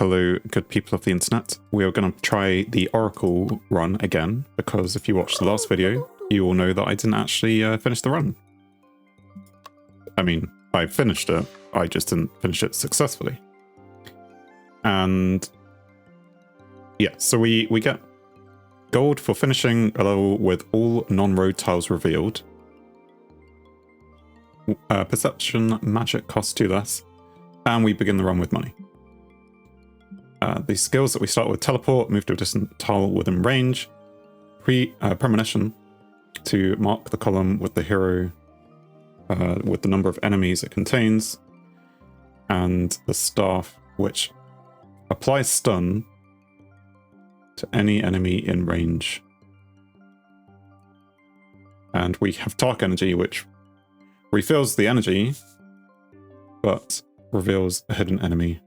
Hello, good people of the internet. We are going to try the Oracle run again, because if you watched the last video, you will know that I didn't actually finish the run. I mean, I finished it, I just didn't finish it successfully. And yeah, so we get gold for finishing a level with all non-road tiles revealed. Perception magic costs 2 less, and we begin the run with money. The skills that we start with: teleport, move to a distant tile within range, premonition to mark the column with the hero with the number of enemies it contains, and the staff, which applies stun to any enemy in range. And we have dark energy, which refills the energy but reveals a hidden enemy,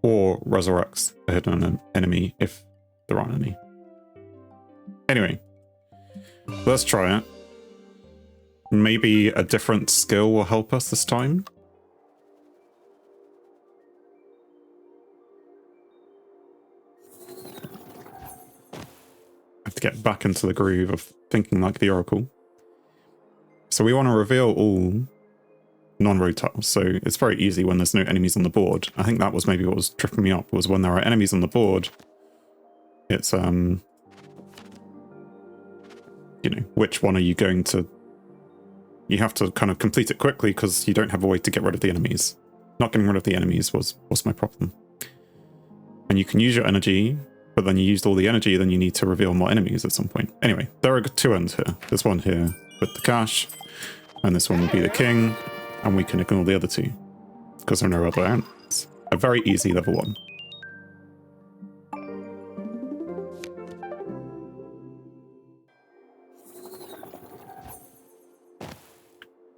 or resurrects a hidden enemy if there aren't any. Anyway, let's try it. Maybe a different skill will help us this time. I have to get back into the groove of thinking like the Oracle. So we want to reveal all non-road tiles, so it's very easy when there's no enemies on the board. I think that was maybe what was tripping me up, was when there are enemies on the board, it's you know, which one are you going to... You have to kind of complete it quickly because you don't have a way to get rid of the enemies. Not getting rid of the enemies was my problem. And you can use your energy, but then you used all the energy, then you need to reveal more enemies at some point. Anyway, there are 2 ends here. There's one here with the cash, and this one will be the king. And we can ignore the other 2, because there are no other ends. A very easy level 1.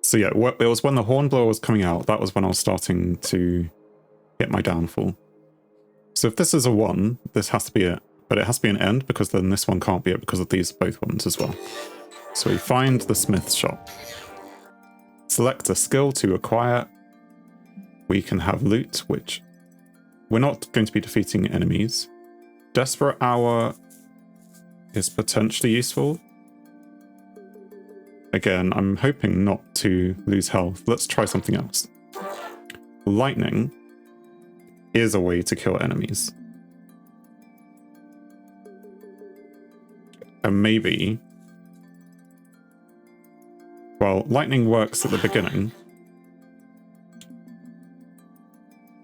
So yeah, it was when the hornblower was coming out, that was when I was starting to hit my downfall. So if this is a 1, this has to be it. But it has to be an end, because then this one can't be it because of these both ones as well. So we find the smith's shop. Select a skill to acquire. We can have loot, which we're not going to be defeating enemies. Desperate Hour is potentially useful. Again, I'm hoping not to lose health. Let's try something else. Lightning is a way to kill enemies. And maybe... Well, lightning works at the beginning,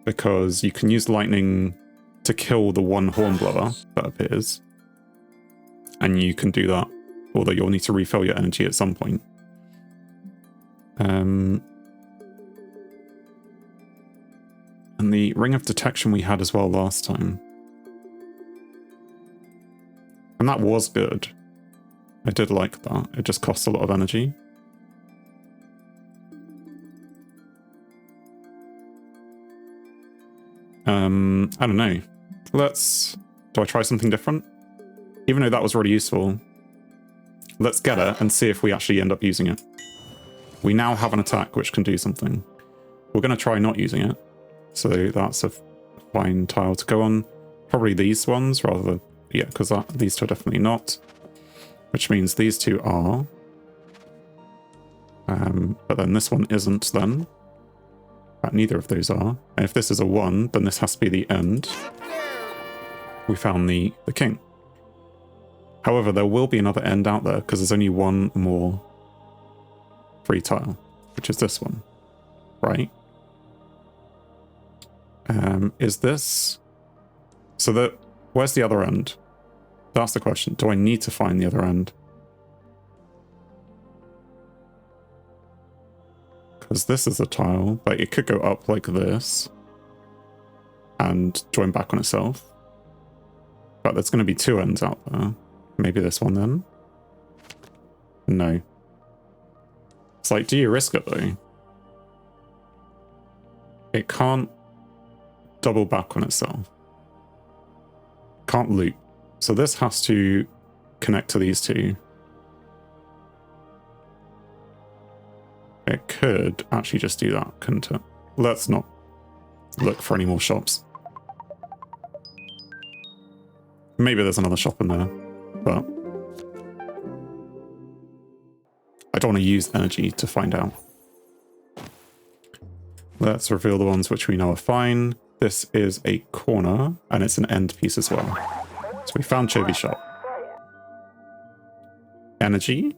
because you can use lightning to kill the one hornblower that appears, and you can do that, although you'll need to refill your energy at some point. And the ring of detection we had as well last time, and that was good. I did like that. It just costs a lot of energy. I don't know. Do I try something different? Even though that was really useful, let's get it and see if we actually end up using it. We now have an attack which can do something. We're going to try not using it. So that's a fine tile to go on. Probably these ones rather than... Yeah, because these 2 are definitely not. Which means these 2 are. But then this one isn't then. Neither of those are. And if this is a 1, then this has to be the end. We found the king. However, there will be another end out there, because there's only 1 more free tile, which is this one, right? Is this... So where's the other end? That's the question. Do I need to find the other end? Because this is a tile, but it could go up like this and join back on itself. But there's going to be 2 ends out there. Maybe this one then? No. It's like, do you risk it though? It can't double back on itself. Can't loop. So this has to connect to these 2. It could actually just do that, couldn't it? Let's not look for any more shops. Maybe there's another shop in there, but I don't want to use energy to find out. Let's reveal the ones which we know are fine. This is a corner, and it's an end piece as well. So we found Chovy Shop. Energy.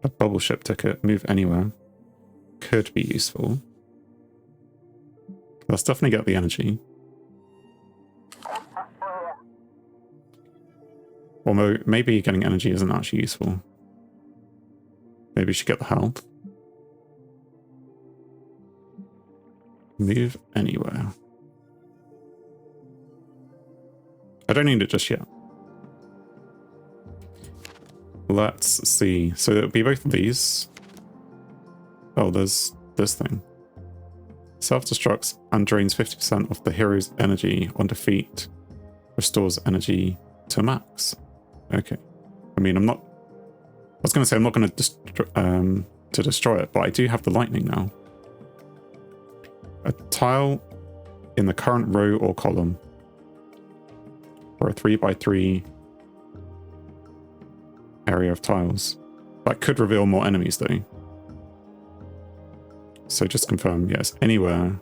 A bubble ship ticket. Move anywhere. Could be useful. Let's definitely get the energy. Or maybe getting energy isn't actually useful. Maybe we should get the health. Move anywhere. I don't need it just yet. Let's see. So it'll be both of these. Oh, there's this thing. Self-destructs and drains 50% of the hero's energy on defeat. Restores energy to max. Okay. I mean, I was going to say I'm not going to destroy it, but I do have the lightning now. A tile in the current row or column. Or a 3x3 area of tiles. That could reveal more enemies though. So just confirm, yes, anywhere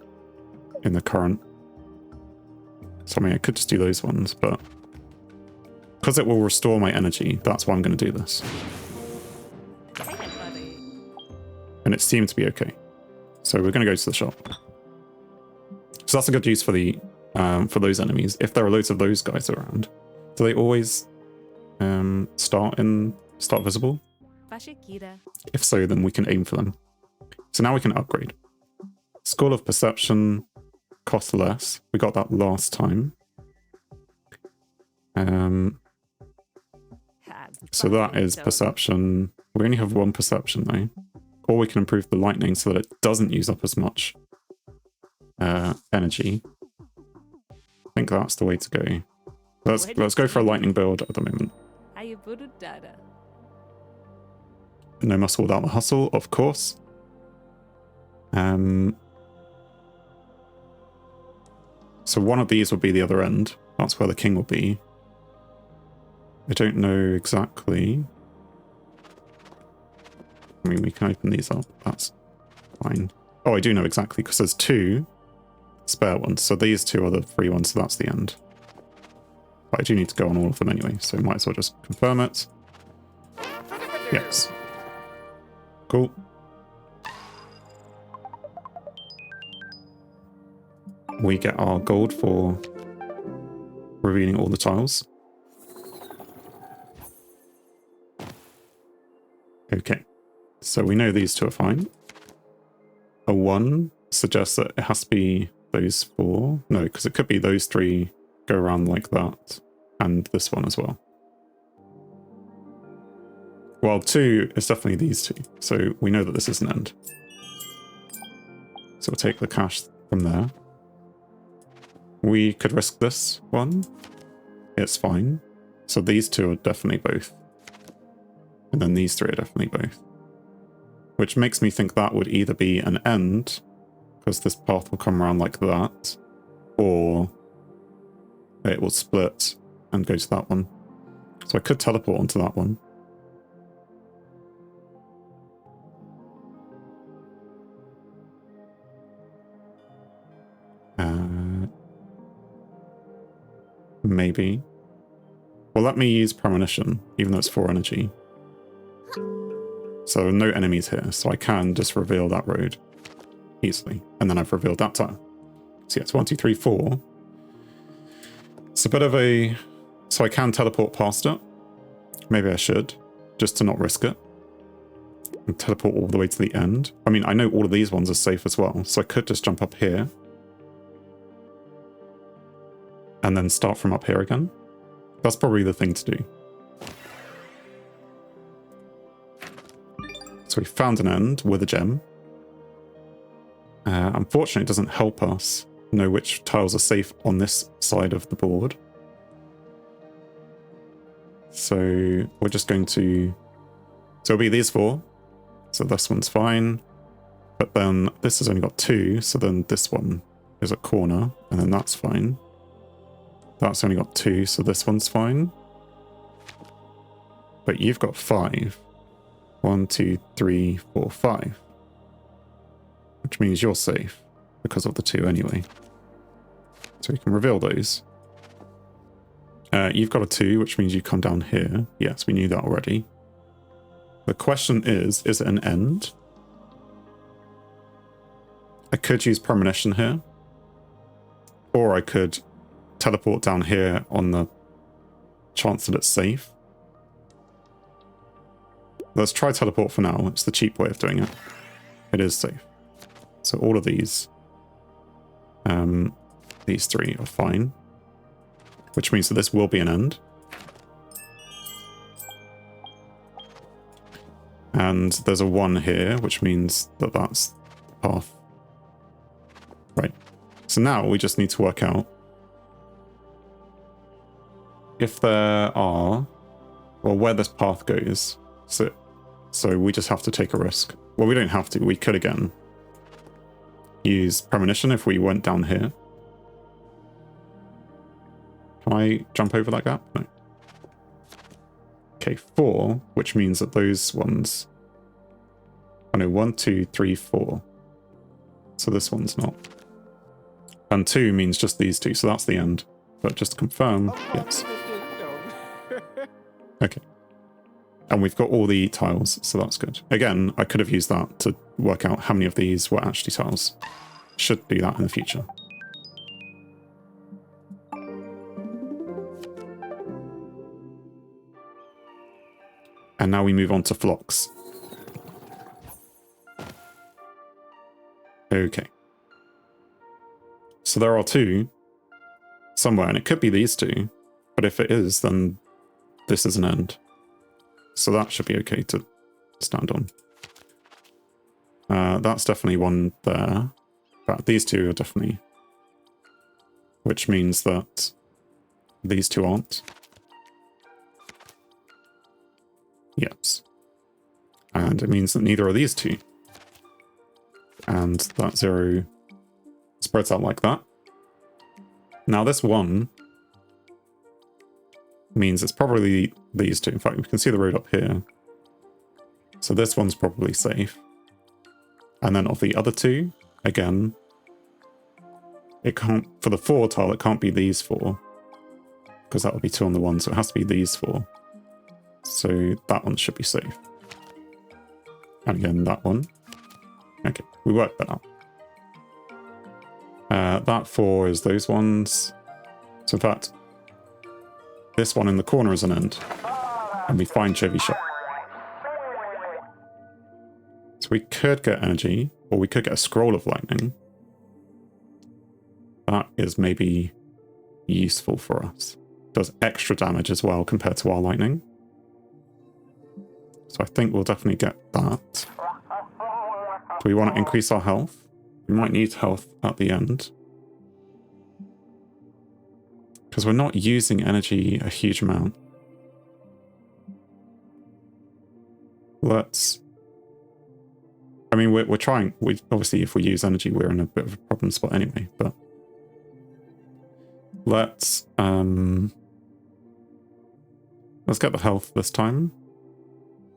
in the current. So I mean, I could just do those ones, but because it will restore my energy, that's why I'm going to do this. And it seemed to be okay. So we're going to go to the shop. So that's a good use for the for those enemies. If there are loads of those guys around, do they always start visible? If so, then we can aim for them. So now we can upgrade. School of Perception costs less. We got that last time. So that is Perception. We only have one Perception though. Or we can improve the Lightning so that it doesn't use up as much energy. I think that's the way to go. Let's go for a Lightning build at the moment. No muscle without the hustle, of course. So one of these would be the other end. That's where the king will be. I don't know exactly. I mean, we can open these up. That's fine. Oh, I do know exactly, because there's two spare ones. So these two are the free ones, so that's the end. But I do need to go on all of them anyway, so might as well just confirm it. Yes. Cool. We get our gold for revealing all the tiles. Okay, so we know these two are fine. A 1 suggests that it has to be those 4. No, because it could be those 3 go around like that, and this one as well. Well, 2 is definitely these 2, so we know that this is an end. So we'll take the cash from there. We could risk this one. It's fine. So these 2 are definitely both. And then these 3 are definitely both. Which makes me think that would either be an end, because this path will come around like that, or it will split and go to that one. So I could teleport onto that one. Maybe. Well, let me use Premonition, even though it's 4 energy. So no enemies here, so I can just reveal that road easily. And then I've revealed that tile. So yeah, it's 1, 2, 3, 4. It's a bit of a... So I can teleport past it. Maybe I should, just to not risk it. And teleport all the way to the end. I mean, I know all of these ones are safe as well, so I could just jump up here. And then start from up here again. That's probably the thing to do. So we found an end with a gem. Unfortunately, it doesn't help us know which tiles are safe on this side of the board. So we're just going to... So it'll be these 4. So this one's fine. But then this has only got 2, so then this one is a corner, and then that's fine. That's only got 2, so this one's fine. But you've got 5. 1, 2, 3, 4, 5. Which means you're safe, because of the 2 anyway. So we can reveal those. You've got a 2, which means you come down here. Yes, we knew that already. The question is it an end? I could use premonition here. Or I could teleport down here on the chance that it's safe. Let's try teleport for now. It's the cheap way of doing it. It is safe. So all of these 3 are fine. Which means that this will be an end. And there's a 1 here, which means that that's the path. Right. So now we just need to work out if there are, well, where this path goes. So we just have to take a risk. Well, we don't have to. We could, again, use premonition if we went down here. Can I jump over that gap? No. Okay, 4, which means that those ones... I know, 1, 2, 3, 4. So this one's not. And 2 means just these 2, so that's the end. But just to confirm, yes. Okay. And we've got all the tiles, so that's good. Again, I could have used that to work out how many of these were actually tiles. Should do that in the future. And now we move on to flocks. Okay. So there are 2 somewhere, and it could be these 2, but if it is, then this is an end. So that should be okay to stand on. That's definitely one there. But these 2 are definitely... Which means that these 2 aren't. Yes. And it means that neither are these 2. And that 0 spreads out like that. Now this 1 means it's probably these 2. In fact, we can see the road up here. So this one's probably safe. And then of the other 2, again, it can't, for the 4 tile, it can't be these 4. Because that would be 2 on the 1, so it has to be these 4. So that one should be safe. And again, that one. Okay, we worked that out. That 4 is those ones. So in fact, this one in the corner is an end. And we find Chevy Shop. So we could get energy, or we could get a scroll of lightning. That is maybe useful for us. Does extra damage as well compared to our lightning. So I think we'll definitely get that. Do we want to increase our health? We might need health at the end. Because we're not using energy a huge amount. Let's... I mean, we're trying... obviously, if we use energy, we're in a bit of a problem spot anyway, but... Let's get the health this time,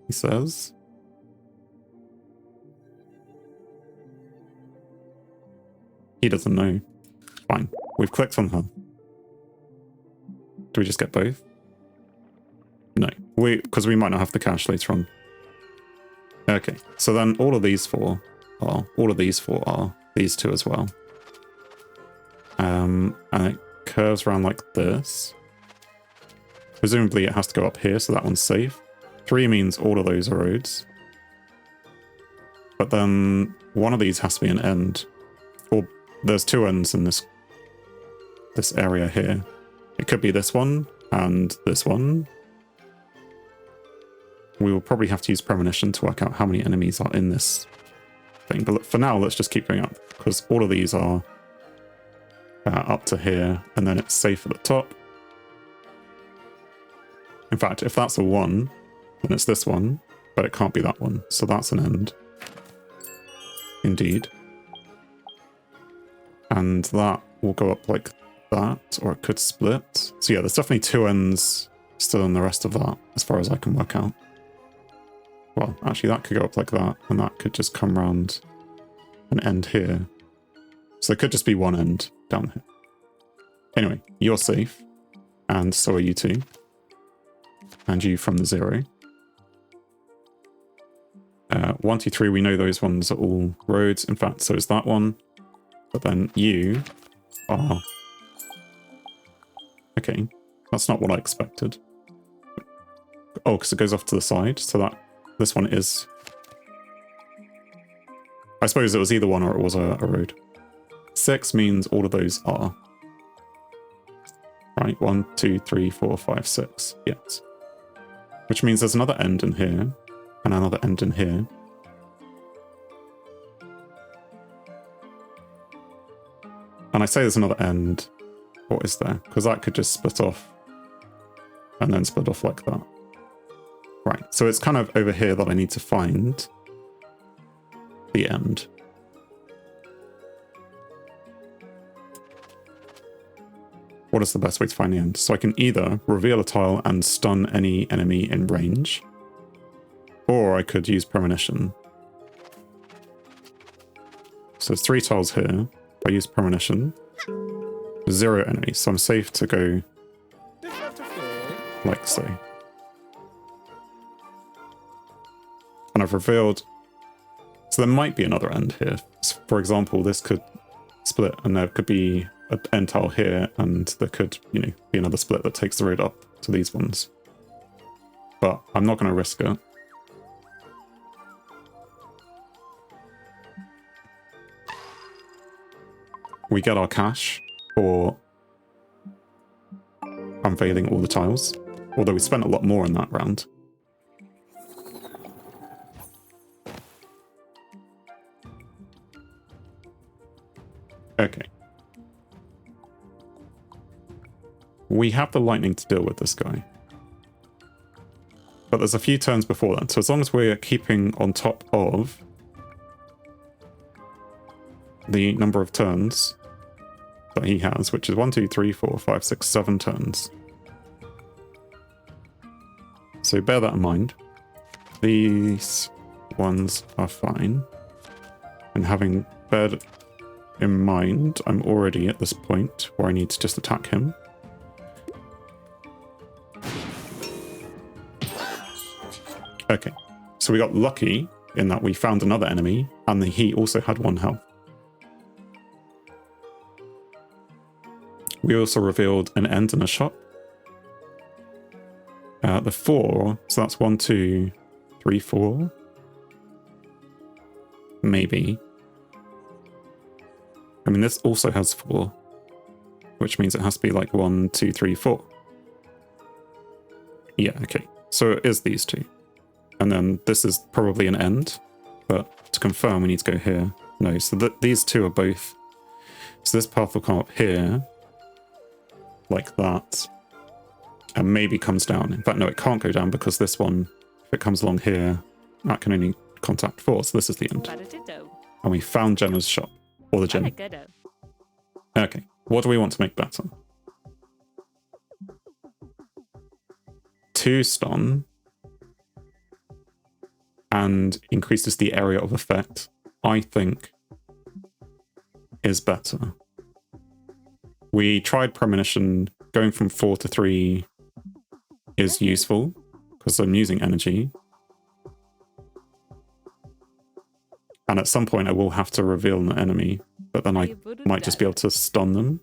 he says. He doesn't know. Fine. We've clicked on her. Do we just get both? No. Because we might not have the cash later on. Okay. So then all of these 4 are... all of these 4 are these 2 as well. And it curves around like this. Presumably it has to go up here, so that one's safe. 3 means all of those are roads. But then one of these has to be an end. Or there's 2 ends in this area here. It could be this one and this one. We will probably have to use premonition to work out how many enemies are in this thing. But for now, let's just keep going up, because all of these are up to here, and then it's safe at the top. In fact, if that's a 1, then it's this one, but it can't be that one, so that's an end. Indeed. And that will go up like that, or it could split. So yeah, there's definitely two ends still in the rest of that, as far as I can work out. Well, actually that could go up like that, and that could just come around and end here. So there could just be one end down here. Anyway, you're safe, and so are you two. And you from the 0. 1, 2, 3, we know those ones are all roads. In fact, so is that one. But then you are... Okay, that's not what I expected. Oh, because it goes off to the side, so that this one is... I suppose it was either one or it was a road. 6 means all of those are. Right, 1, 2, 3, 4, 5, 6. Yes. Which means there's another end in here, and another end in here. And I say there's another end. What is there? Because that could just split off, and then split off like that. Right, so it's kind of over here that I need to find the end. What is the best way to find the end? So I can either reveal a tile and stun any enemy in range, or I could use premonition. So there's 3 tiles here. I use premonition. 0 enemies, so I'm safe to go like so. And I've revealed... So there might be another end here. So for example, this could split, and there could be an end tile here, and there could, you know, be another split that takes the road up to these ones. But I'm not going to risk it. We get our cash for unveiling all the tiles, although we spent a lot more in that round. Okay. We have the lightning to deal with this guy. But there's a few turns before that, so as long as we're keeping on top of the number of turns that he has, which is 1, 2, 3, 4, 5, 6, 7 turns. So bear that in mind. These ones are fine. And having bared in mind, I'm already at this point where I need to just attack him. Okay, so we got lucky in that we found another enemy, and he also had 1 health. We also revealed an end and a shop. The 4, so that's 1, 2, 3, 4. Maybe. I mean, this also has 4, which means it has to be like 1, 2, 3, 4. Yeah, okay. So it is these 2. And then this is probably an end, but to confirm we need to go here. No, so these 2 are both... So this path will come up here, like that, and maybe comes down. In fact, no, it can't go down because this one, if it comes along here, that can only contact 4, so this is the end. And we found Jenna's shop, or the gem. Okay, what do we want to make better? 2 stun, and increases the area of effect, I think, is better. We tried premonition. Going from 4 to 3 is useful, because I'm using energy. And at some point I will have to reveal an enemy, but then I might just be able to stun them.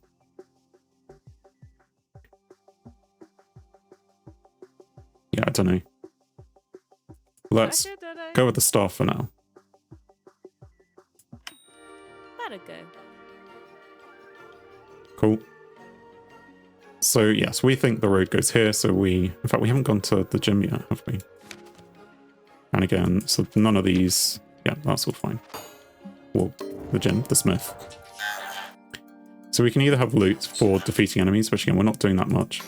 Yeah, I don't know. Let's go with the staff for now. Cool. So yes, we think the road goes here, so in fact we haven't gone to the gym yet, have we? And again, so none of these, yeah, that's all fine. Well, the gym, the smith. So we can either have loot for defeating enemies, which again, we're not doing that much.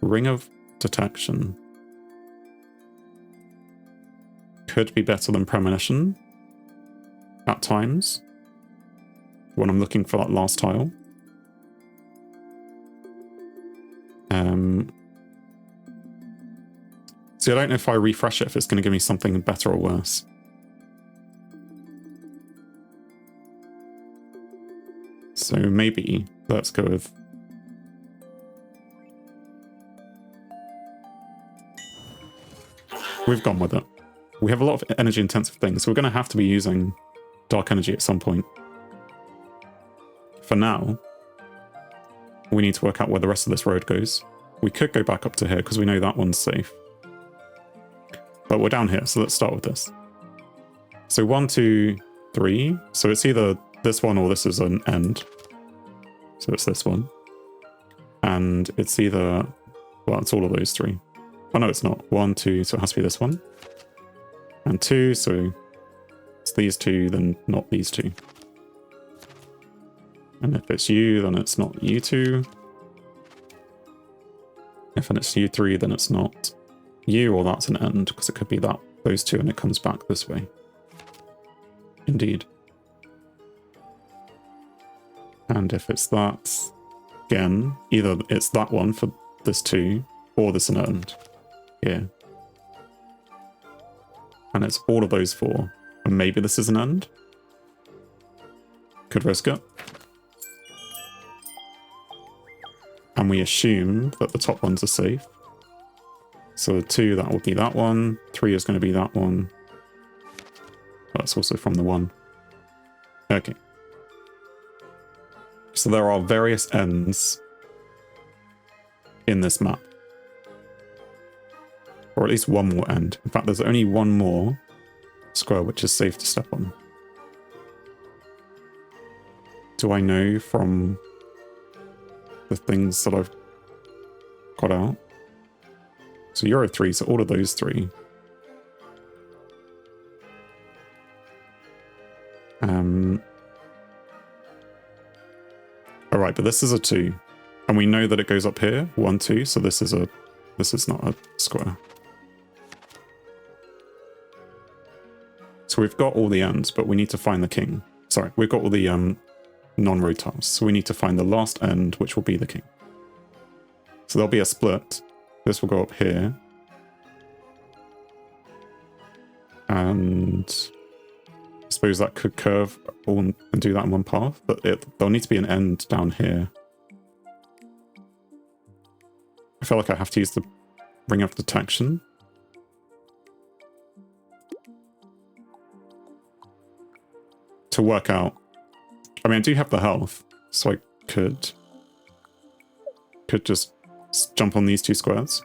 Ring of Detection. Could be better than premonition at times. when I'm looking for that last tile. See, I don't know if I refresh it, if it's going to give me something better or worse. So maybe let's go with... We've gone with it. We have a lot of energy intensive things, so we're going to have to be using dark energy at some point. For now, we need to work out where the rest of this road goes. We could go back up to here because we know that one's safe. But we're down here, so let's start with this. So 1, 2, 3. So it's either this one or this is an end. So it's this one. And it's either... Well, it's all of those 3. Oh, no, it's not. 1, 2, so it has to be this one. And 2, so it's these 2, then not these 2. And if it's you, then it's not you 2. If it's you 3, then it's not you, or that's an end, because it could be that, those 2, and it comes back this way. Indeed. And if it's that, again, either it's that one for this 2, or this an end. Here. And it's all of those 4. And maybe this is an end. Could risk it. And we assume that the top ones are safe. So the 2, that will be that one. 3 is going to be that one. That's also from the 1. Okay. So there are various ends in this map. Or at least one more end. In fact, there's only one more square which is safe to step on. Do I know from the things that I've got out? So Euro 3, so all of those 3. Alright, but this is a 2. And we know that it goes up here. 1, 2, so this is not a square. So we've got all the ends, but we need to find the king. Sorry, we've got all the non-road tiles. So we need to find the last end, which will be the king. So there'll be a split. This will go up here. And I suppose that could curve all and do that in one path, but there'll need to be an end down here. I feel like I have to use the ring of detection. To work out. I mean, I do have the health, so I could just jump on these 2 squares.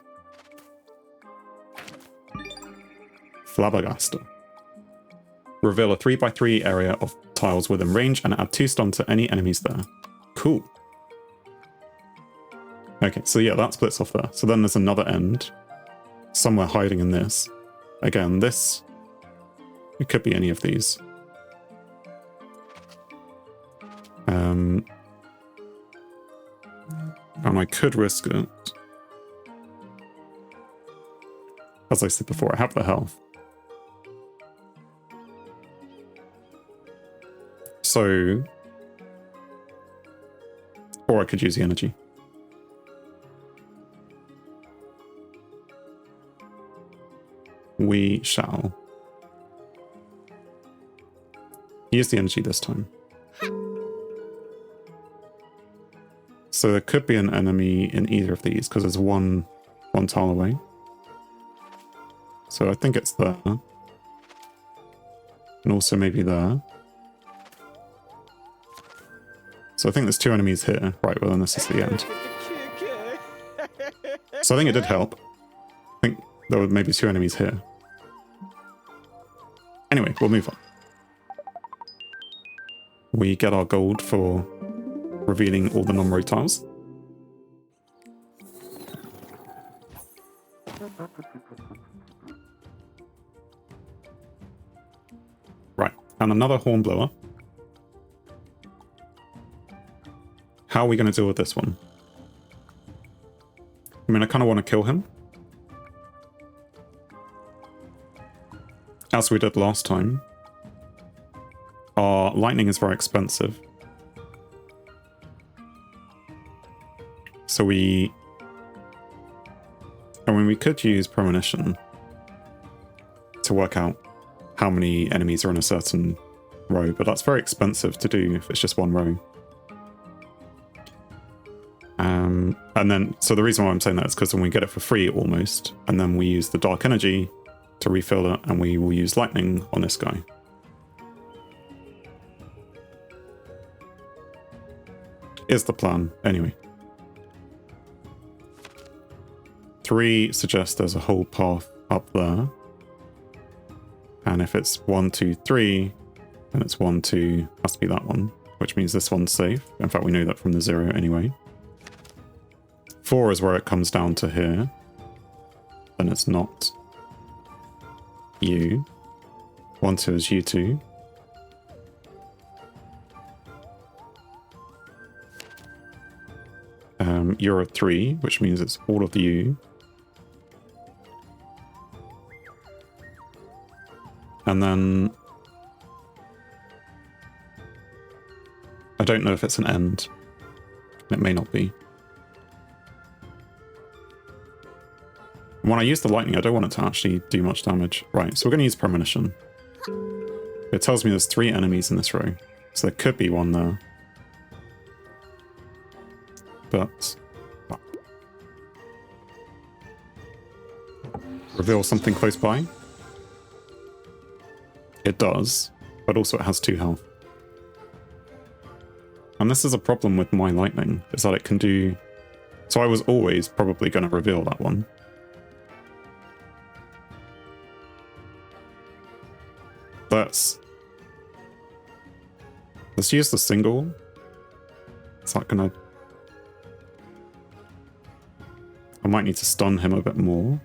Flabbergaster. Reveal a 3x3 area of tiles within range and add 2 stun to any enemies there. Cool. Okay, so yeah, that splits off there. So then there's another end. Somewhere hiding in this. Again, this... It could be any of these. And I could risk it. As I said before, I have the health. So... Or I could use the energy. We shall use the energy this time. So there could be an enemy in either of these, because there's one tile away. So I think it's there. And also maybe there. So I think there's 2 enemies here. Right, well then this is the end. So I think it did help. I think there were maybe 2 enemies here. Anyway, we'll move on. We get our gold for revealing all the non-road tiles. Right, and another hornblower. How are we going to deal with this one? I mean, I kind of want to kill him. As we did last time. Our lightning is very expensive. So we could use premonition to work out how many enemies are in a certain row, but that's very expensive to do if it's just one row. And then, so the reason why I'm saying that is because when we get it for free almost, and then we use the dark energy to refill it, and we will use lightning on this guy. Is the plan, anyway. 3 suggests there's a whole path up there. And if it's 1, 2, 3, then it's 1, 2, has to be that one, which means this one's safe. In fact, we know that from the 0 anyway. 4 is where it comes down to here. Then it's not you. 1, 2 is you 2. You're a 3, which means it's all of you. And then I don't know if it's an end. It may not be. When I use the lightning, I don't want it to actually do much damage. Right, so we're going to use premonition. It tells me there's 3 enemies in this row, so there could be one there. But reveal something close by. It does, but also it has 2 health. And this is a problem with my lightning, is that it can do... So I was always probably going to reveal that one. Let's use the single. Is that gonna... I might need to stun him a bit more.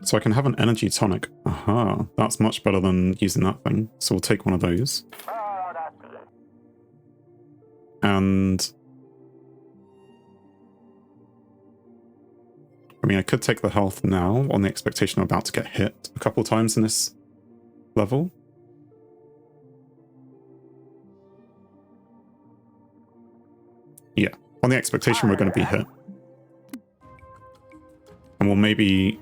So I can have an energy tonic. Aha, that's much better than using that thing. So we'll take one of those. And I mean, I could take the health now on the expectation I'm about to get hit a couple times in this level. Yeah, on the expectation we're going to be hit. And we'll maybe...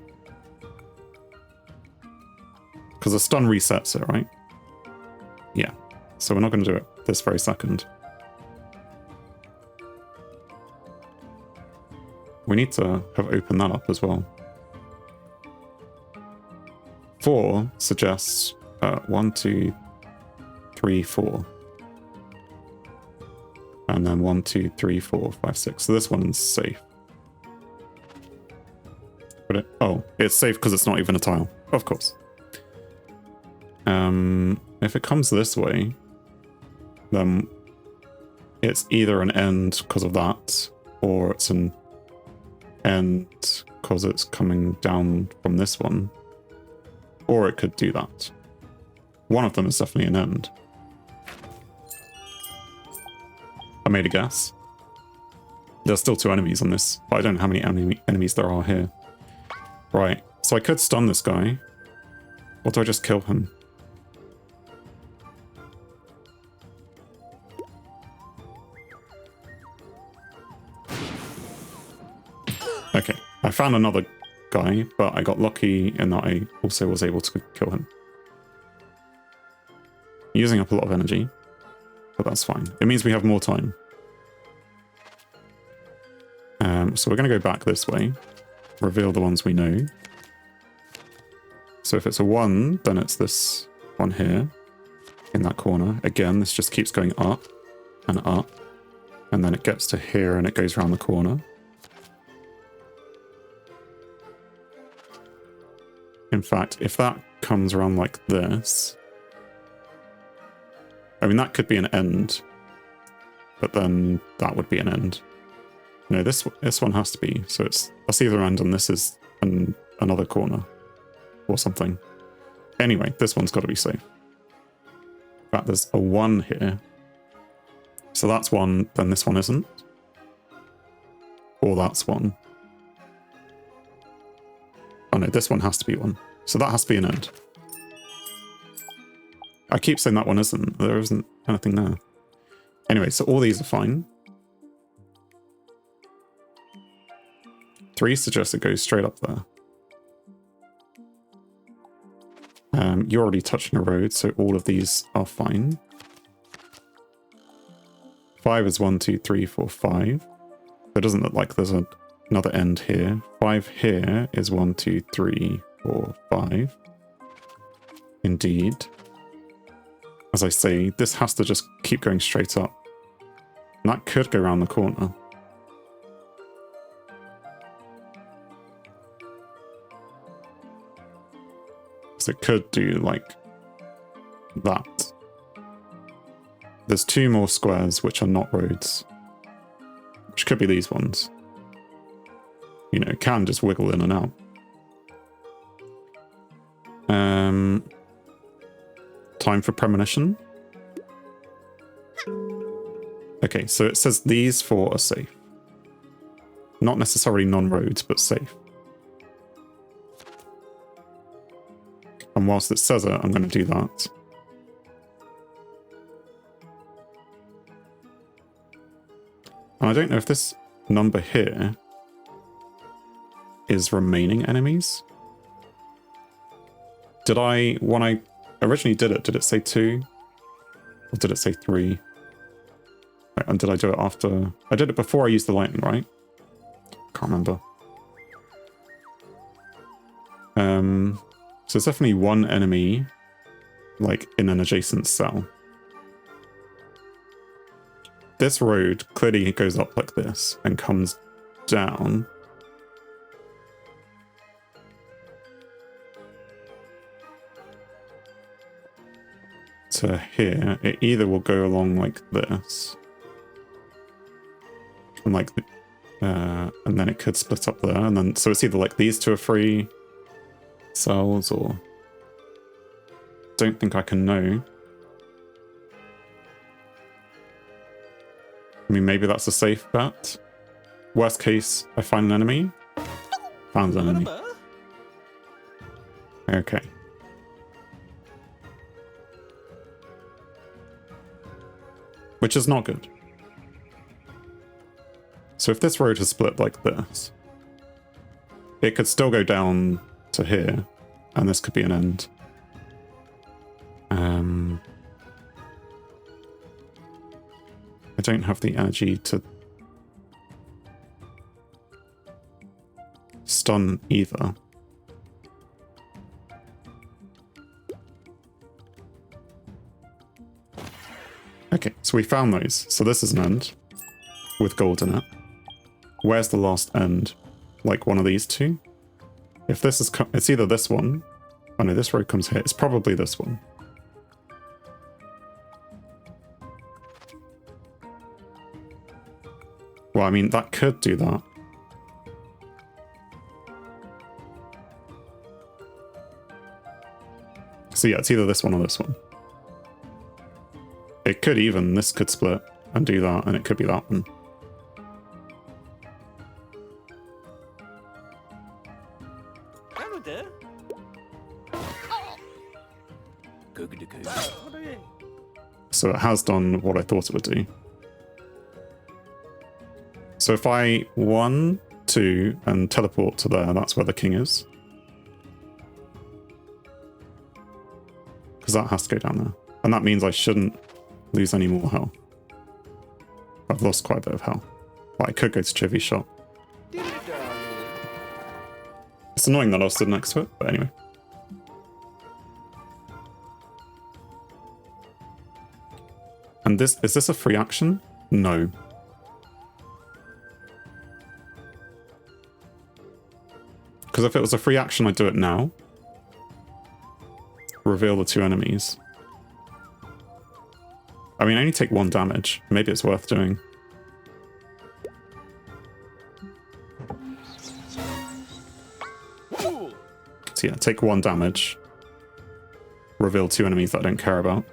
Because the stun resets it, right? Yeah, so we're not going to do it this very second. We need to have opened that up as well. 4 suggests 1, 2, 3, 4. And then 1, 2, 3, 4, 5, 6. So this one's safe. But it's safe because it's not even a tile. Of course. If it comes this way, then it's either an end because of that, or it's an end because it's coming down from this one, or it could do that. One of them is definitely an end. I made a guess. There's still 2 enemies on this, but I don't know how many enemies there are here. Right, so I could stun this guy, or do I just kill him? Okay, I found another guy, but I got lucky in that I also was able to kill him. Using up a lot of energy, but that's fine. It means we have more time. So we're going to go back this way, reveal the ones we know. So if it's a 1, then it's this one here, in that corner. Again, this just keeps going up, and then it gets to here and it goes around the corner. In fact, if that comes around like this, I mean, that could be an end, but then that would be an end. No, this one has to be, so that's either end and this is another corner or something. Anyway, this one's got to be safe. In fact, there's a 1 here. So that's 1, then this one isn't. Or that's 1. no, this one has to be one. So that has to be an end. I keep saying that one isn't. There isn't anything there. Anyway, so all these are fine. 3 suggests it goes straight up there. You're already touching a road, so all of these are fine. 5 is 1, 2, 3, 4, 5. It doesn't look like there's another end here. 5 here is 1, 2, 3, 4, 5. Indeed. As I say, this has to just keep going straight up. And that could go around the corner. So it could do like that. There's 2 more squares which are not roads. Which could be these ones. You know, it can just wiggle in and out. Time for premonition. Okay, so it says these 4 are safe. Not necessarily non-roads, but safe. And whilst it says it, I'm going to do that. And I don't know if this number here is remaining enemies. Did I, when I originally did it say 2? Or did it say 3? And did I do it after? I did it before I used the lightning, right? Can't remember. So it's definitely 1 enemy, like, in an adjacent cell. This road clearly goes up like this and comes down. To here. It either will go along like this. And like, and then it could split up there. And then, so it's either like these 2 are free cells, or don't think I can know. I mean, maybe that's a safe bet. Worst case, I find an enemy. Found an enemy. Okay. Which is not good. So if this road is split like this, it could still go down to here, and this could be an end. I don't have the energy to stun either. Okay, so we found those. So this is an end with gold in it. Where's the last end? Like one of these 2? If this is, it's either this one. Oh no, this road comes here. It's probably this one. Well, I mean, that could do that. So yeah, it's either this one or this one. It could even, this could split and do that, and it could be that one. So it has done what I thought it would do. So if I 1, 2, and teleport to there, that's where the king is. Because that has to go down there. And that means I shouldn't lose any more health. I've lost quite a bit of health. But I could go to Chivy's shop. It's annoying that I stood next to it, but anyway. And this, is this a free action? No. Because if it was a free action, I'd do it now. Reveal the 2 enemies. I mean, I only take 1 damage. Maybe it's worth doing. So yeah, take 1 damage. Reveal 2 enemies that I don't care about.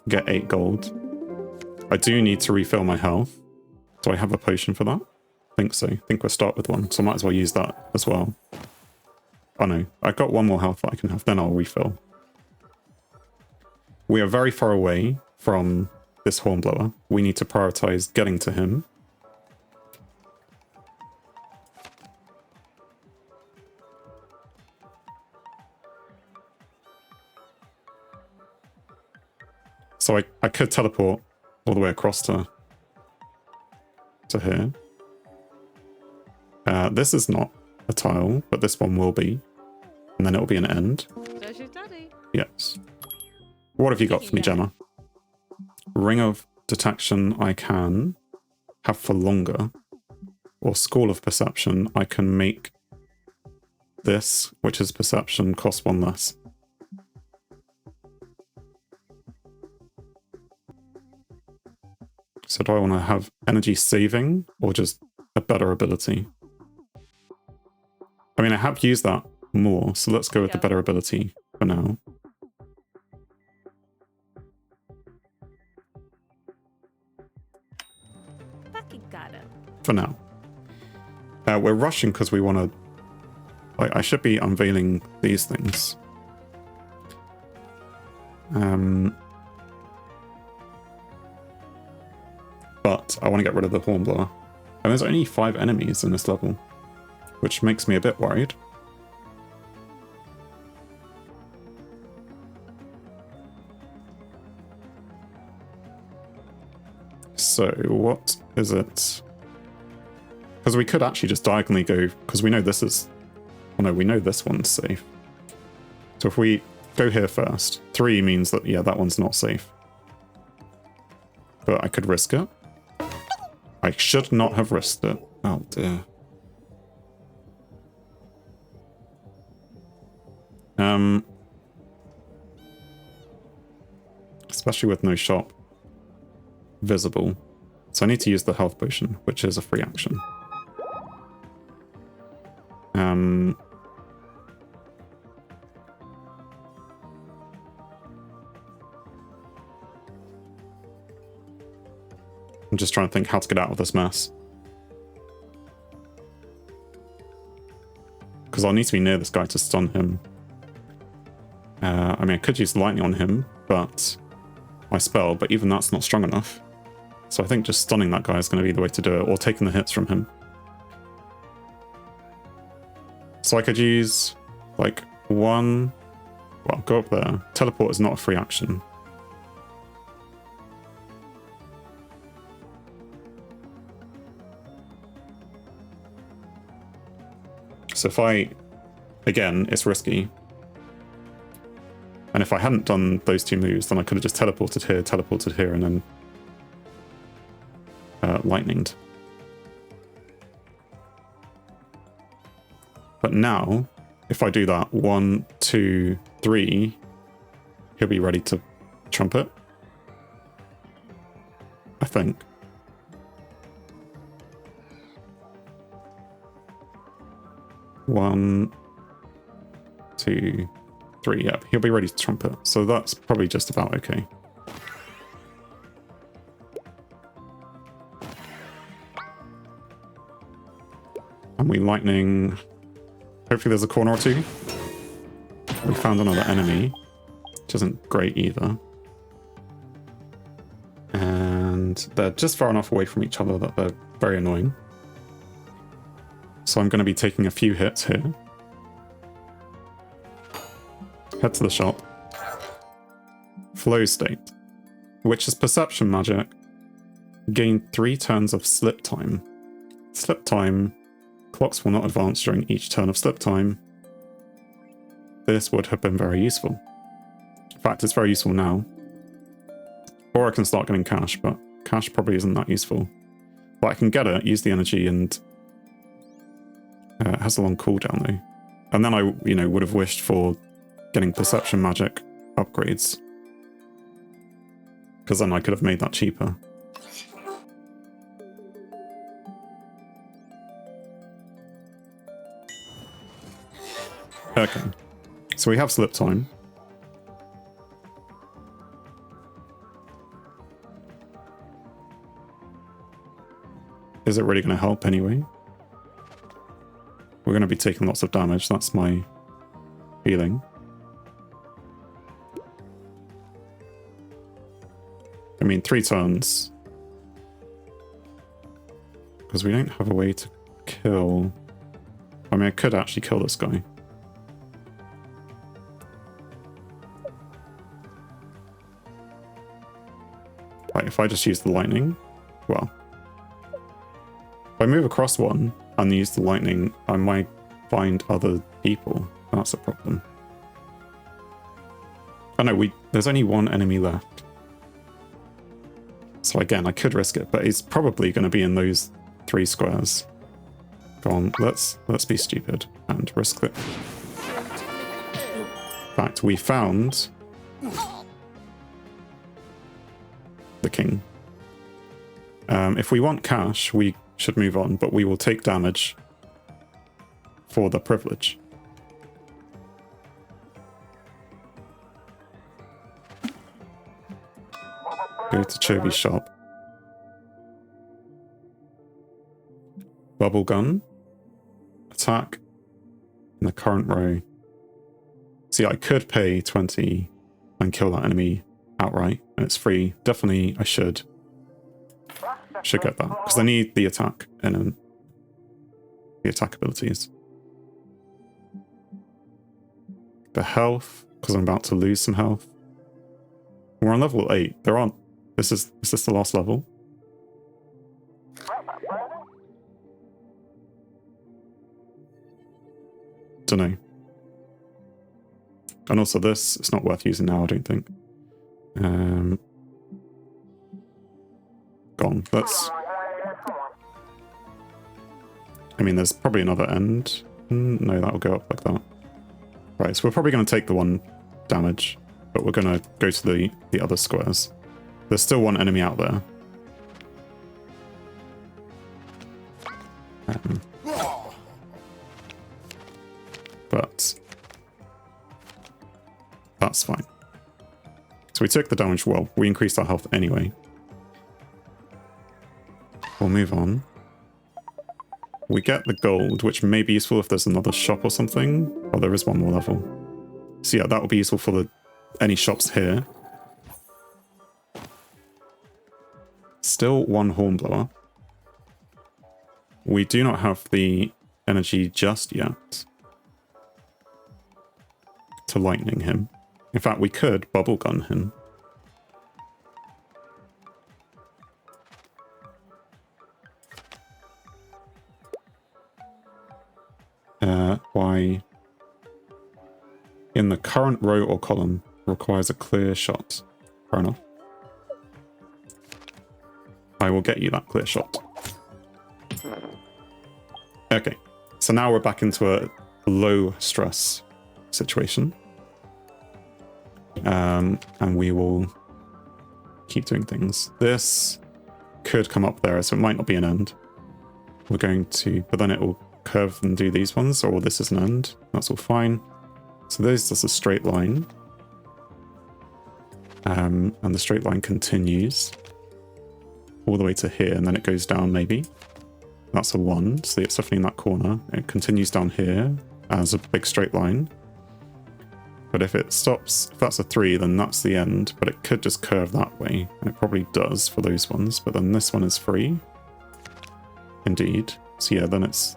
Get 8 gold. I do need to refill my health. Do I have a potion for that? I think so. I think we'll start with one, so I might as well use that as well. Oh no, I've got one more health that I can have, then I'll refill. We are very far away from this hornblower. We need to prioritize getting to him. So I could teleport all the way across to here. This is not a tile, but this one will be. And then it'll be an end. There's your daddy. Yes. What have you got for me, Gemma? Ring of Detection I can have for longer. Or School of Perception, I can make this, which is Perception, cost one less. So do I want to have energy saving or just a better ability? I mean, I have used that more, so let's go with the better ability for now. For now. We're rushing because we want to... Like, I should be unveiling these things. But I want to get rid of the hornblower. And there's only 5 enemies in this level, which makes me a bit worried. So, what is it? Because we could actually just diagonally go, because we know this is... Oh no, we know this one's safe. So if we go here first, 3 means that, yeah, that one's not safe. But I could risk it. I should not have risked it. Oh dear. Especially with no shop visible. So I need to use the health potion, which is a free action. I'm just trying to think how to get out of this mess. Because I'll need to be near this guy to stun him. I mean, I could use lightning on him, but my spell, but even that's not strong enough. So I think just stunning that guy is going to be the way to do it, or taking the hits from him. So I could use, like, one... Well, go up there. Teleport is not a free action. So if I... Again, it's risky. And if I hadn't done those 2 moves, then I could have just teleported here, and then... lightninged. But now, if I do that, 1, 2, 3, he'll be ready to trumpet. I think. One, 2, 3, yep, he'll be ready to trumpet. So that's probably just about okay. And we lightning... Hopefully there's a corner or 2. We found another enemy, which isn't great either. And they're just far enough away from each other that they're very annoying. So I'm going to be taking a few hits here. Head to the shop. Flow state, which is perception magic. Gain 3 turns of slip time. Slip time... Clocks will not advance during each turn of slip time. This would have been very useful. In fact, it's very useful now. Or I can start getting cash, but cash probably isn't that useful. But I can get it, use the energy, and it has a long cooldown though. And then I, would have wished for getting perception magic upgrades. Because then I could have made that cheaper. Okay, so we have slip time. is it really going to help anyway? We're going to be taking lots of damage, that's my feeling. I mean, 3 turns. Because we don't have a way to kill... I mean, I could actually kill this guy. Right, if I just use the lightning, well... If I move across one and use the lightning, I might find other people. That's a problem. Oh no, there's only one enemy left. So again, I could risk it, but it's probably going to be in those 3 squares. Go on, let's be stupid and risk it. In fact, we found the king. If we want cash, we should move on, but we will take damage for the privilege. Go to Chobi's shop. Bubble gun. Attack in the current row. See, I could pay 20 and kill that enemy outright, and it's free. Definitely, I should get that, because I need the attack and the attack abilities. The health, because I'm about to lose some health. We're on level 8. There aren't... Is this the last level? Dunno. And also this, it's not worth using now, I don't think. Gone. That's... I mean, there's probably another end. No, that'll go up like that. Right, so we're probably going to take the 1 damage, but we're going to go to the other squares. There's still 1 enemy out there. But that's fine. So we took the damage well. We increased our health anyway. We'll move on. We get the gold, which may be useful if there's another shop or something. Oh, there is 1 more level. So yeah, that will be useful for any shops here. Still 1 hornblower. We do not have the energy just yet to lightning him. In fact, we could bubble gun him. Why? In the current row or column requires a clear shot. Fair enough. I will get you that clear shot. Okay, so now we're back into a low stress situation. And we will keep doing things. This could come up there, so it might not be an end. We're going to, but then it will curve and do these ones, or this is an end. That's all fine. So this is a straight line. And the straight line continues all the way to here, and then it goes down maybe. That's a 1, so it's definitely in that corner. It continues down here as a big straight line. But if it stops, if that's a 3, then that's the end. But it could just curve that way, and it probably does for those ones. But then this one is free. Indeed. So yeah, then it's...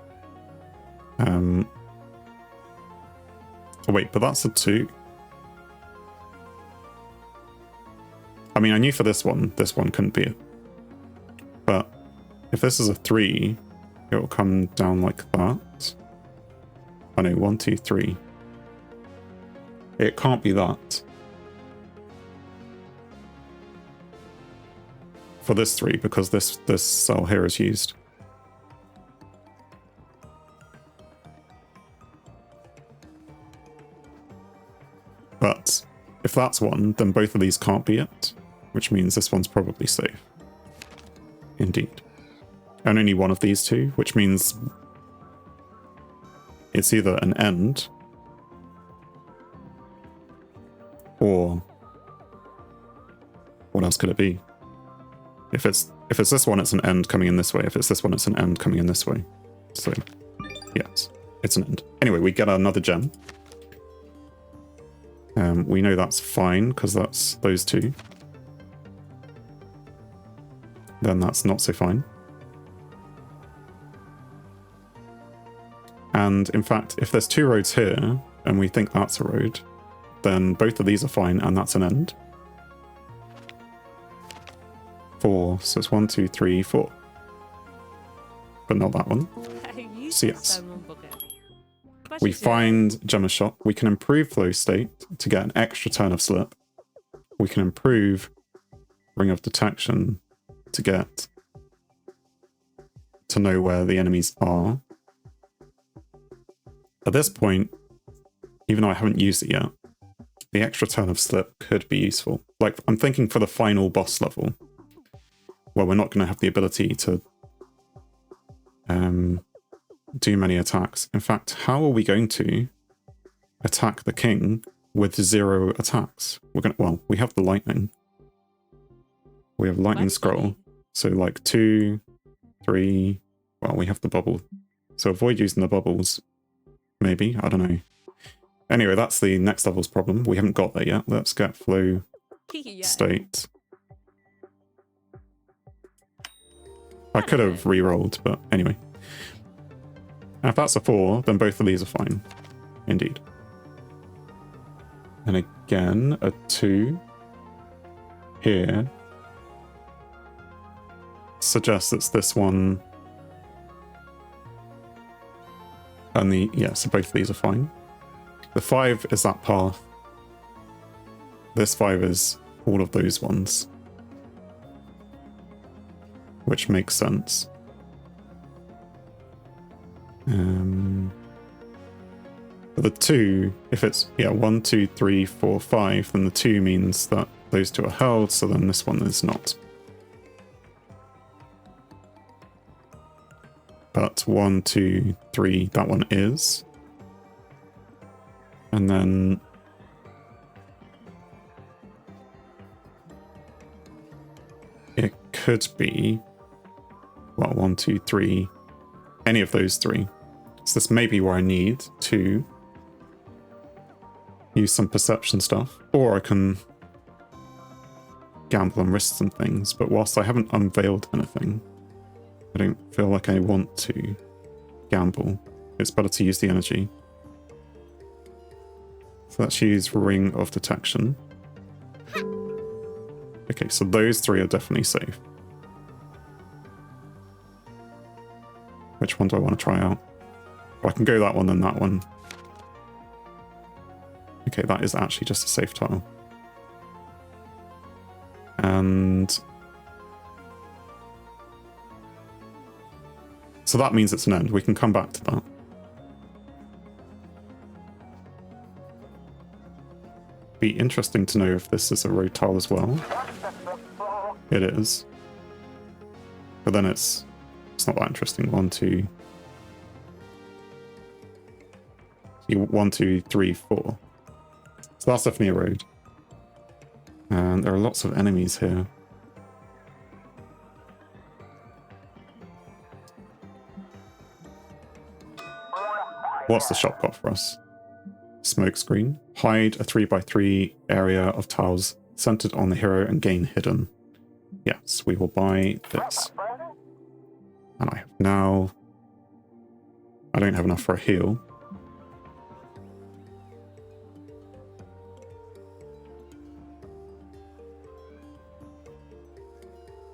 Oh wait, but that's a 2. I mean, I knew for this one couldn't be it. But if this is a 3, it will come down like that. Oh no, 1, 2, 3. It can't be that. For this 3, because this cell here is used. But if that's 1, then both of these can't be it, which means this one's probably safe. Indeed. And only one of these 2, which means it's either an end or what else could it be? If it's this one, it's an end coming in this way. If it's this one, it's an end coming in this way. So, yes, it's an end. Anyway, we get another gem. We know that's fine, because that's those two. Then that's not so fine. And in fact, if there's two roads here, and we think that's a road, then both of these are fine, and that's an end. 4, so it's 1, 2, 3, 4. But not that one. So yes. We find Gemma Shop. We can improve Flow State to get an extra turn of slip. We can improve Ring of Detection to get to know where the enemies are. At this point, even though I haven't used it yet, the extra turn of slip could be useful. Like, I'm thinking for the final boss level, where we're not going to have the ability to do many attacks. In fact, how are we going to attack the king with 0 attacks? We're going to, well, we have the lightning. We have lightning scroll. So like 2, 3, well, we have the bubble. So avoid using the bubbles. Maybe, I don't know. Anyway, that's the next level's problem. We haven't got there yet. Let's get Flow State. I could have re-rolled, but anyway. And if that's a 4, then both of these are fine. Indeed. And again, a 2 here suggests it's this one. And the, yeah, so both of these are fine. The 5 is that path. This 5 is all of those ones. Which makes sense. The 2, if it's, yeah, 1, 2, 3, 4, 5, then the 2 means that those 2 are held, so then this one is not. But 1, 2, 3, that one is. And then it could be, well, 1, 2, 3, any of those 3. So this may be where I need to use some perception stuff, or I can gamble and risk some things. But whilst I haven't unveiled anything, I don't feel like I want to gamble. It's better to use the energy. So let's use Ring of Detection. Okay, so those 3 are definitely safe. Which one do I want to try out? Well, I can go that one, then that one. Okay, that is actually just a safe tile. And so that means it's an end. We can come back to that. Be interesting to know if this is a road tile as well. It is. But then it's not that interesting. 1, 2. 1, 2, 3, 4. So that's definitely a road. And there are lots of enemies here. What's the shop got for us? Smoke screen. Hide a 3x3 area of tiles centered on the hero and gain hidden. Yes, we will buy this. And I have now... I don't have enough for a heal.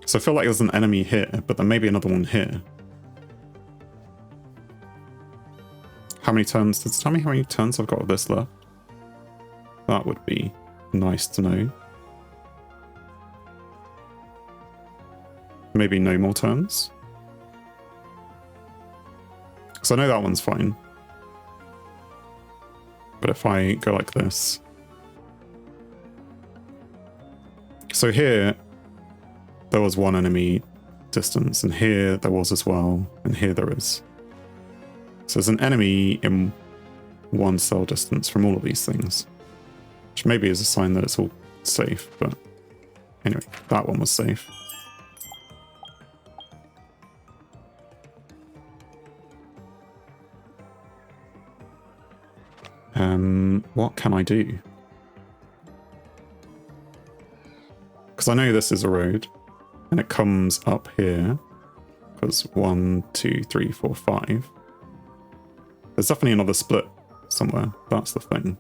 So I feel like there's an enemy here, but there may be another one here. How many turns? Does it tell me how many turns I've got of this left? That would be nice to know. Maybe no more turns. So I know that one's fine. But if I go like this... So here, there was one enemy distance, and here there was as well, and here there is. So there's an enemy in 1 cell distance from all of these things. Which maybe is a sign that it's all safe, but anyway, that one was safe. What can I do? Because I know this is a road, and it comes up here. Because 1, 2, 3, 4, 5. There's definitely another split somewhere. That's the thing.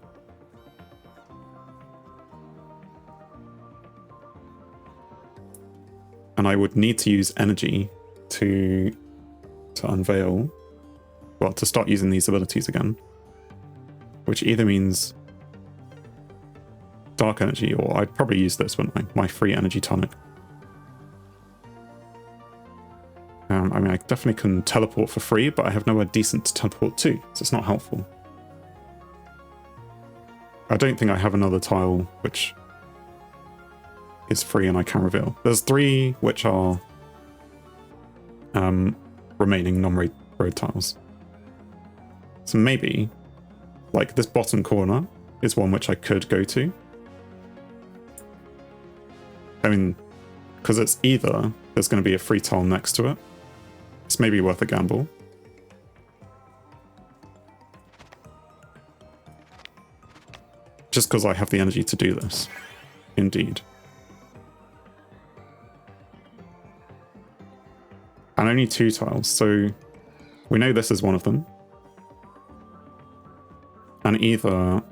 And I would need to use energy to unveil, well, to start using these abilities again. Which either means dark energy, or I'd probably use this, wouldn't I? My free energy tonic. I mean, I definitely can teleport for free, but I have nowhere decent to teleport to, so it's not helpful. I don't think I have another tile which is free and I can reveal. There's 3 which are remaining non-road tiles. So maybe, like, this bottom corner is one which I could go to. I mean, because it's either there's going to be a free tile next to it. It's maybe worth a gamble. Just because I have the energy to do this. Indeed. And only 2 tiles, so we know this is one of them. And either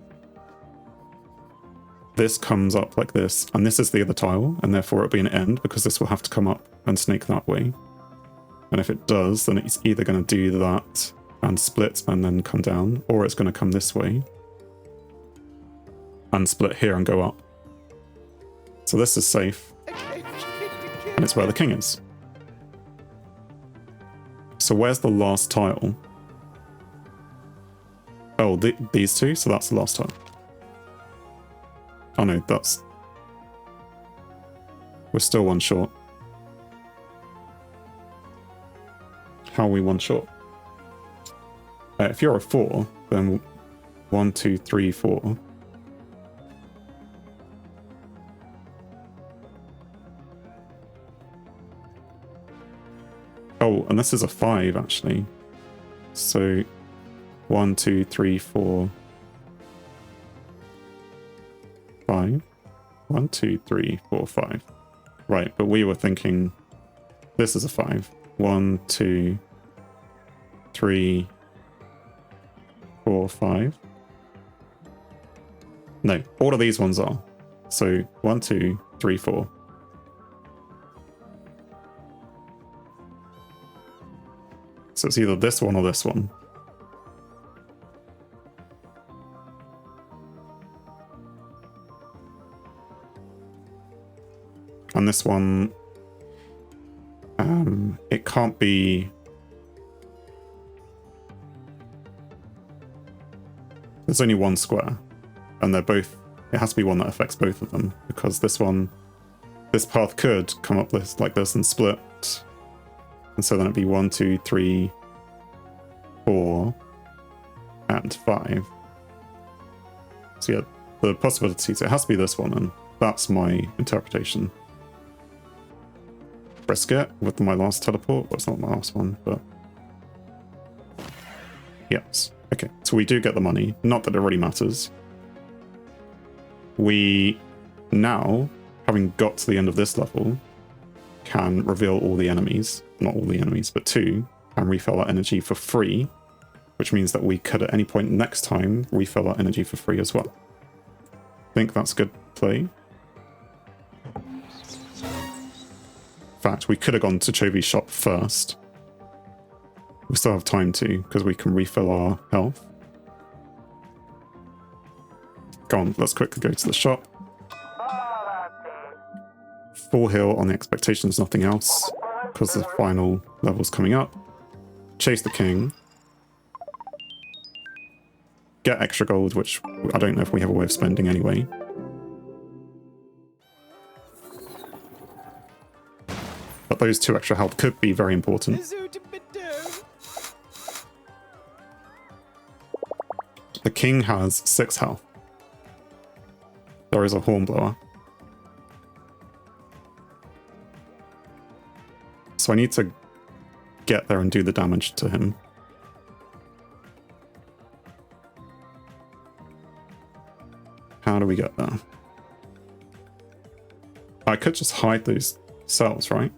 this comes up like this, and this is the other tile, and therefore it'll be an end, because this will have to come up and snake that way. And if it does, then it's either going to do that and split and then come down, or it's going to come this way and split here and go up. So this is safe. And it's where the king is. So where's the last tile? Oh, these 2? So that's the last tile. Oh no, that's... We're still 1 short. How are we 1 short? If you're a 4, then 1, 2, 3, 4. Oh, and this is a 5 actually. So 1, 2, 3, 4, 5. 1, 2, 3, 4, 5. Right, but we were thinking this is a 5. 1, 2, 3, 4, 5. No, all of these ones are. So 1, 2, 3, 4. So it's either this one or this one. And this one, it can't be... There's only 1 square, and they're both... It has to be one that affects both of them, because this one, this path could come up like this and split. And so then it'd be 1, 2, 3, 4, and 5. So yeah, the possibilities, it has to be this one, and that's my interpretation. Risk it with my last teleport. Well, it's not my last one, but... Yes. Okay, so we do get the money. Not that it really matters. We now, having got to the end of this level, can reveal all the enemies. Not all the enemies, but 2, and refill our energy for free, which means that we could at any point next time refill our energy for free as well. I think that's good play. In fact, we could have gone to Chovy's shop first. We still have time to, because we can refill our health. Go on, let's quickly go to the shop. Full heal on the expectations, nothing else, because the final level's coming up. Chase the king. Get extra gold, which I don't know if we have a way of spending anyway. But those 2 extra health could be very important. The king has 6 health. There is a hornblower. So I need to get there and do the damage to him. How do we get there? I could just hide those cells, right?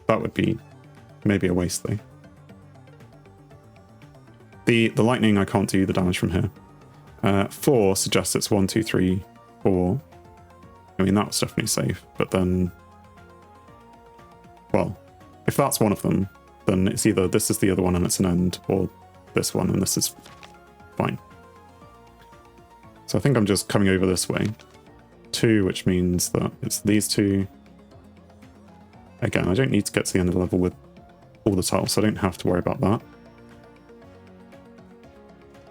That would be maybe a waste though. The lightning, I can't do the damage from here. 4 suggests it's 1, 2, 3, 4. I mean, that was definitely safe, but then... Well, if that's one of them, then it's either this is the other one and it's an end, or this one and this is fine. So I think I'm just coming over this way. 2, which means that it's these two. Again, I don't need to get to the end of the level with all the tiles, so I don't have to worry about that.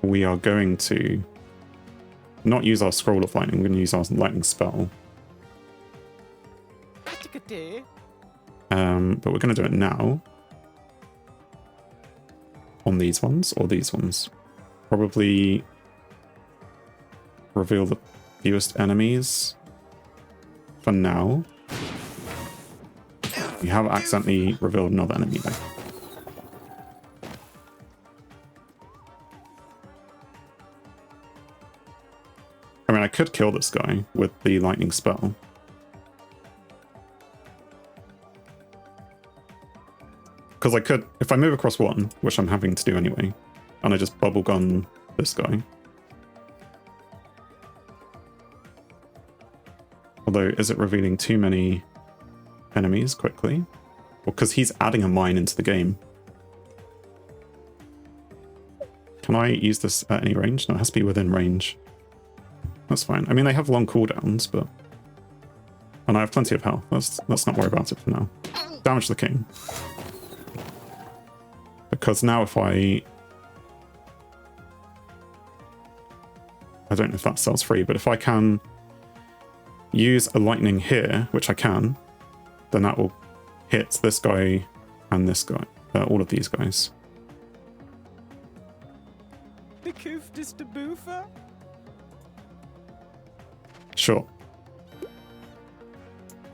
We are going to not use our scroll of lightning, we're going to use our lightning spell. But we're going to do it now. On these ones, or these ones. Probably reveal the fewest enemies for now. We have accidentally revealed another enemy though. I mean, I could kill this guy with the lightning spell. Because I could, if I move across one, which I'm having to do anyway, and I just bubble gun this guy. Although, is it revealing too many enemies quickly? Well, because he's adding a mine into the game. Can I use this at any range? No, it has to be within range. That's fine. I mean, they have long cooldowns, but... And I have plenty of health. Let's not worry about it for now. Damage the king. Because now if I don't know if that sells free, but if I can use a lightning here, which I can, then that will hit this guy and this guy, all of these guys. Sure.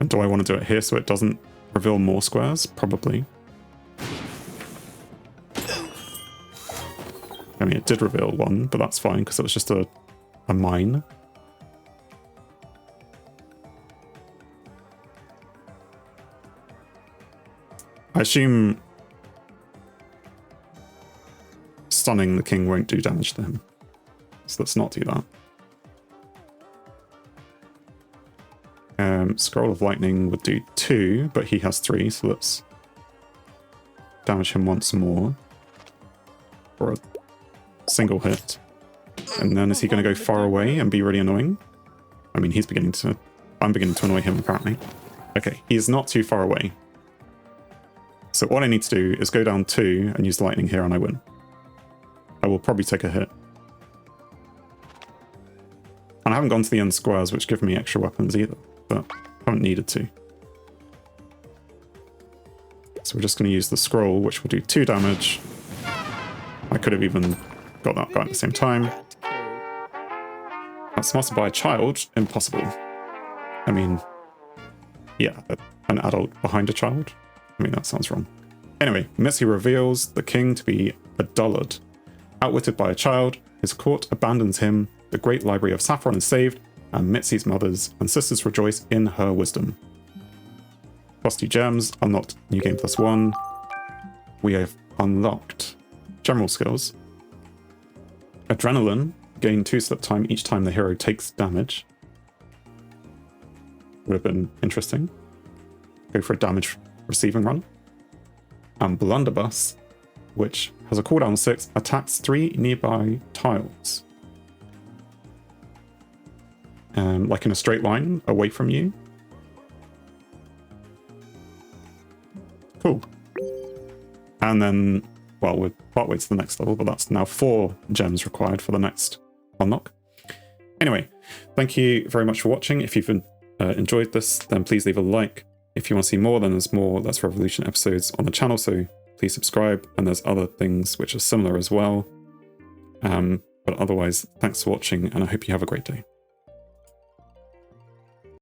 And do I want to do it here so it doesn't reveal more squares? Probably. I mean, it did reveal one, but that's fine because it was just a mine. I assume stunning the king won't do damage to him. So let's not do that. Scroll of Lightning would do 2, but he has 3, so let's damage him once more. For a single hit. And then is he going to go far away and be really annoying? I mean, I'm beginning to annoy him apparently. Okay, he's not too far away. So what I need to do is go down 2 and use the lightning here and I win. I will probably take a hit. And I haven't gone to the end squares, which give me extra weapons either, but I haven't needed to. So we're just going to use the scroll, which will do 2 damage. I could have even got that guy at the same time. That's smarted by a child? Impossible. I mean, yeah, an adult behind a child? I mean, that sounds wrong. Anyway, Mitzi reveals the king to be a dullard. Outwitted by a child, his court abandons him, the great library of Saffron is saved, and Mitzi's mothers and sisters rejoice in her wisdom. Cost 2 gems, unlocked new game +1. We have unlocked general skills. Adrenaline, gain 2 slip time each time the hero takes damage. Would have been interesting. Go for a damage receiving run. And Blunderbuss, which has a cooldown 6, attacks 3 nearby tiles. Like in a straight line away from you. Cool. And then, well, we're partway to the next level, but that's now 4 gems required for the next unlock. Anyway, thank you very much for watching. If you've enjoyed this, then please leave a like. If you want to see more, then there's more Let's Revolution episodes on the channel, so please subscribe, and there's other things which are similar as well. But otherwise, thanks for watching, and I hope you have a great day.